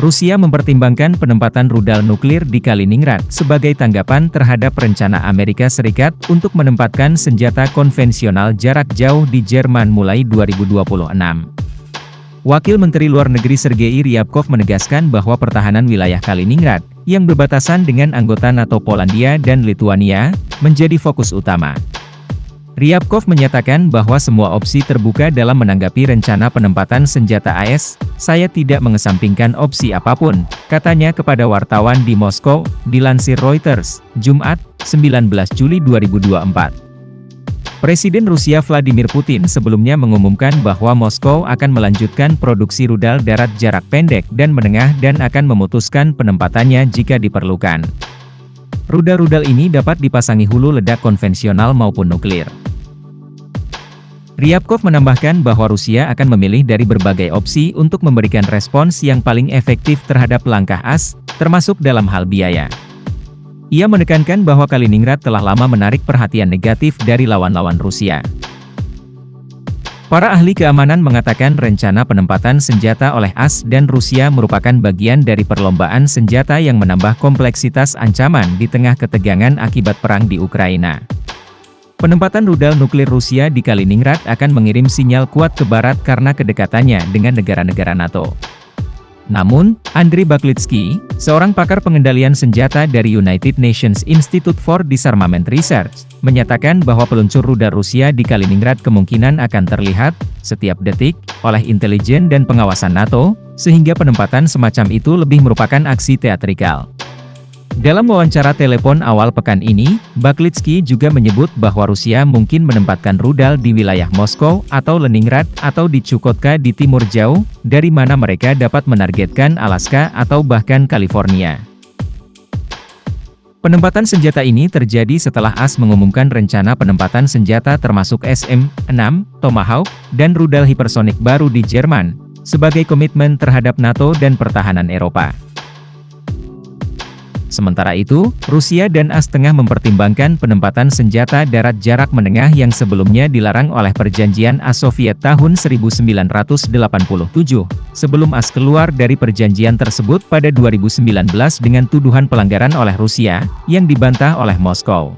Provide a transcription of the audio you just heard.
Rusia mempertimbangkan penempatan rudal nuklir di Kaliningrad sebagai tanggapan terhadap rencana Amerika Serikat untuk menempatkan senjata konvensional jarak jauh di Jerman mulai 2026. Wakil Menteri Luar Negeri Sergei Ryabkov menegaskan bahwa pertahanan wilayah Kaliningrad, yang berbatasan dengan anggota NATO Polandia dan Lituania, menjadi fokus utama. Ryabkov menyatakan bahwa semua opsi terbuka dalam menanggapi rencana penempatan senjata AS. Saya tidak mengesampingkan opsi apapun, katanya kepada wartawan di Moskow, dilansir Reuters, Jumat, 19 Juli 2024. Presiden Rusia Vladimir Putin sebelumnya mengumumkan bahwa Moskow akan melanjutkan produksi rudal darat jarak pendek dan menengah dan akan memutuskan penempatannya jika diperlukan. Rudal-rudal ini dapat dipasangi hulu ledak konvensional maupun nuklir. Ryabkov menambahkan bahwa Rusia akan memilih dari berbagai opsi untuk memberikan respons yang paling efektif terhadap langkah AS, termasuk dalam hal biaya. Ia menekankan bahwa Kaliningrad telah lama menarik perhatian negatif dari lawan-lawan Rusia. Para ahli keamanan mengatakan rencana penempatan senjata oleh AS dan Rusia merupakan bagian dari perlombaan senjata yang menambah kompleksitas ancaman di tengah ketegangan akibat perang di Ukraina. Penempatan rudal nuklir Rusia di Kaliningrad akan mengirim sinyal kuat ke Barat karena kedekatannya dengan negara-negara NATO. Namun, Andriy Baklitsky, seorang pakar pengendalian senjata dari United Nations Institute for Disarmament Research, menyatakan bahwa peluncur rudal Rusia di Kaliningrad kemungkinan akan terlihat, setiap detik, oleh intelijen dan pengawasan NATO, sehingga penempatan semacam itu lebih merupakan aksi teatrikal. Dalam wawancara telepon awal pekan ini, Baklitsky juga menyebut bahwa Rusia mungkin menempatkan rudal di wilayah Moskow atau Leningrad atau di Chukotka di timur jauh, dari mana mereka dapat menargetkan Alaska atau bahkan California. Penempatan senjata ini terjadi setelah AS mengumumkan rencana penempatan senjata termasuk SM-6, Tomahawk, dan rudal hipersonik baru di Jerman, sebagai komitmen terhadap NATO dan pertahanan Eropa. Sementara itu, Rusia dan AS tengah mempertimbangkan penempatan senjata darat jarak menengah yang sebelumnya dilarang oleh Perjanjian AS Soviet tahun 1987, sebelum AS keluar dari perjanjian tersebut pada 2019 dengan tuduhan pelanggaran oleh Rusia, yang dibantah oleh Moskow.